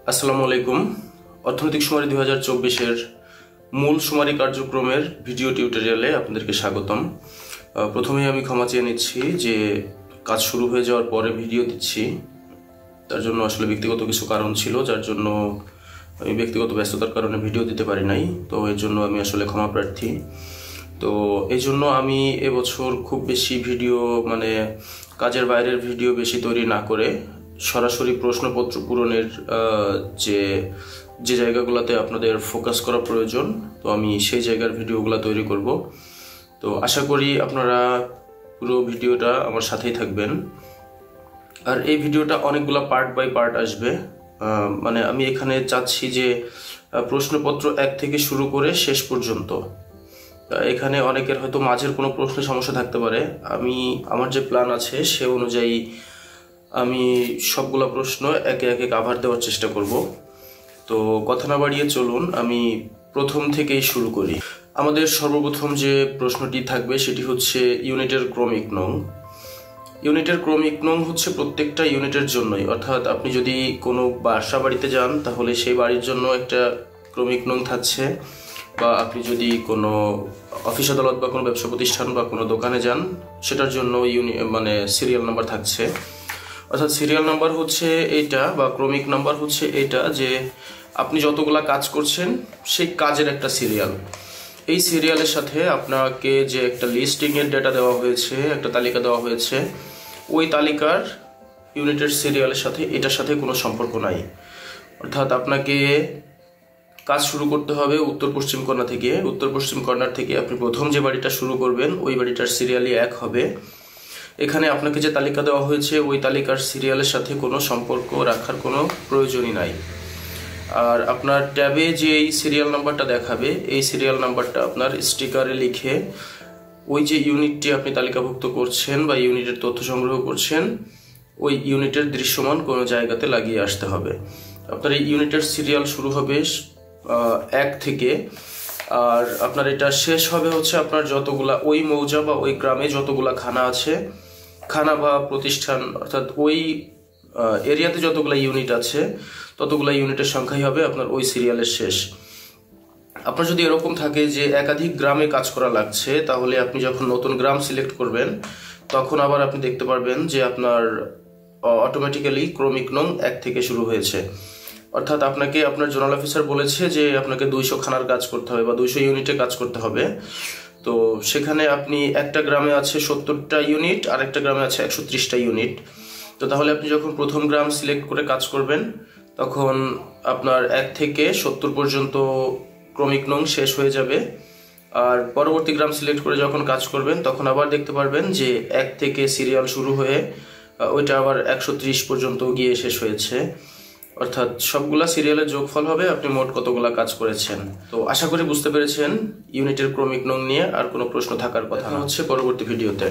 আসসালামু আলাইকুম। অর্থনৈতিক শুমারি 2024-এর মূল শুমারি কার্যক্রমের ভিডিও টিউটোরিয়ালে আপনাদেরকে স্বাগতম। প্রথমেই আমি ক্ষমা চেয়ে নিচ্ছি যে কাজ শুরু হয়ে যাওয়ার পরে ভিডিও দিচ্ছি। তার জন্য আসলে ব্যক্তিগত কিছু কারণ ছিল, যার জন্য আমি ব্যক্তিগত ব্যস্ততার কারণে ভিডিও দিতে পারি নাই। তো এর জন্য আমি আসলে ক্ষমা প্রার্থী। তো এই জন্য আমি এবছর খুব বেশি ভিডিও কাজের বাইরের ভিডিও বেশি তৈরি না করে সরাসরি প্রশ্নপত্র পূরণের যে যে জায়গাগুলোতে আপনাদের ফোকাস করা প্রয়োজন, তো আমি সেই জায়গার ভিডিওগুলো তৈরি করব। তো আশা করি আপনারা পুরো ভিডিওটা আমার সাথেই থাকবেন। আর এই ভিডিওটা অনেকগুলো পার্ট বাই পার্ট আসবে। আমি এখানে চাচ্ছি যে প্রশ্নপত্র 1 থেকে শুরু করে শেষ পর্যন্ত। এখানে অনেকের হয়তো মাঝের কোনো প্রশ্নের সমস্যা থাকতে পারে। আমার যে প্ল্যান আছে সে অনুযায়ী আমি সবগুলো প্রশ্ন একে একে কাভার দেওয়ার চেষ্টা করব। তো কথা না বাড়িয়ে চলুন আমি প্রথম থেকেই শুরু করি। আমাদের সর্বপ্রথম যে প্রশ্নটি থাকবে সেটি হচ্ছে ইউনিটের ক্রমিক নং। ইউনিটের ক্রমিক নং হচ্ছে প্রত্যেকটা ইউনিটের জন্যই, অর্থাৎ আপনি যদি কোনো বাসা বাড়িতে যান তাহলে সেই বাড়ির জন্য একটা ক্রমিক নং থাকছে, বা আপনি যদি কোনো অফিস আদালত বা কোনো ব্যবসা প্রতিষ্ঠান বা কোনো দোকানে যান সেটার জন্য সিরিয়াল নাম্বার থাকছে। অর্থাৎ সিরিয়াল নাম্বার হচ্ছে এইটা, বা ক্রমিক নাম্বার হচ্ছে এইটা, যে আপনি যতগুলা কাজ করছেন সেই কাজের একটা সিরিয়াল। এই সিরিয়ালের সাথে আপনাকে যে একটা লিস্টিংয়ের ডেটা দেওয়া হয়েছে, একটা তালিকা দেওয়া হয়েছে, ওই তালিকার ইউনিটের সিরিয়ালের সাথে এটার সাথে কোনো সম্পর্ক নাই। অর্থাৎ আপনাকে কাজ শুরু করতে হবে উত্তর পশ্চিম কর্নার থেকে। উত্তর পশ্চিম কর্নার থেকে আপনি প্রথম যে বাড়িটা শুরু করবেন ওই বাড়িটার সিরিয়ালই 1 হবে। এখানে আপনাকে যে তালিকা দেওয়া হয়েছে ওই তালিকার সিরিয়ালের সাথে কোনো সম্পর্ক রাখার কোনো প্রয়োজনই নাই। আর আপনার ট্যাবে যে এই সিরিয়াল নাম্বারটা দেখাবে, এই সিরিয়াল নাম্বারটা আপনার স্টিকারে লিখে ওই যে ইউনিটটি আপনি তালিকাভুক্ত করছেন বা ইউনিটের তথ্য সংগ্রহ করছেন ওই ইউনিটের দৃশ্যমান কোনো জায়গাতে লাগিয়ে আসতে হবে। আপনার এই ইউনিটের সিরিয়াল শুরু হবে 1 থেকে, আর আপনার এটা শেষ হবে হচ্ছে আপনার যতগুলা ওই মৌজা বা ওই গ্রামে যতগুলা খানা আছে, খানা বা প্রতিষ্ঠান, অর্থাৎ ওই এরিয়াতে যতগুলা ইউনিট আছে ততগুলা ইউনিটের সংখ্যাই হবে আপনার ওই সিরিয়ালের শেষ। আপনার যদি এরকম থাকে যে একাধিক গ্রামে কাজ করা লাগছে, তাহলে আপনি যখন নতুন গ্রাম সিলেক্ট করবেন তখন আবার আপনি দেখতে পারবেন যে আপনার অটোমেটিক্যালি ক্রমিক নং 1 থেকে শুরু হয়েছে। অর্থাৎ আপনাকে আপনার জোনাল অফিসার বলেছে যে আপনাকে 200 খানার কাজ করতে হবে বা 200 ইউনিটে কাজ করতে হবে। তো সেখানে আপনি একটা গ্রামে আছে 70টা ইউনিট, আর একটা গ্রামে আছে 130টা ইউনিট। তো তাহলে আপনি যখন প্রথম গ্রাম সিলেক্ট করে কাজ করবেন তখন আপনার 1 থেকে 70 পর্যন্ত ক্রমিক নং শেষ হয়ে যাবে। আর পরবর্তী গ্রাম সিলেক্ট করে যখন কাজ করবেন তখন আবার দেখতে পারবেন যে 1 থেকে সিরিয়াল শুরু হয়ে ওইটা আবার 130 পর্যন্ত গিয়ে শেষ হয়েছে। অর্থাৎ সবগুলা সিরিয়ালের যোগফল হবে আপনি মোট কতগুলা কাজ করেছেন। তো আশা করি বুঝতে পেরেছেন ইউনিটের ক্রমিক নং নিয়ে আর কোনো প্রশ্ন থাকার কথা হচ্ছে পরবর্তী ভিডিওতে।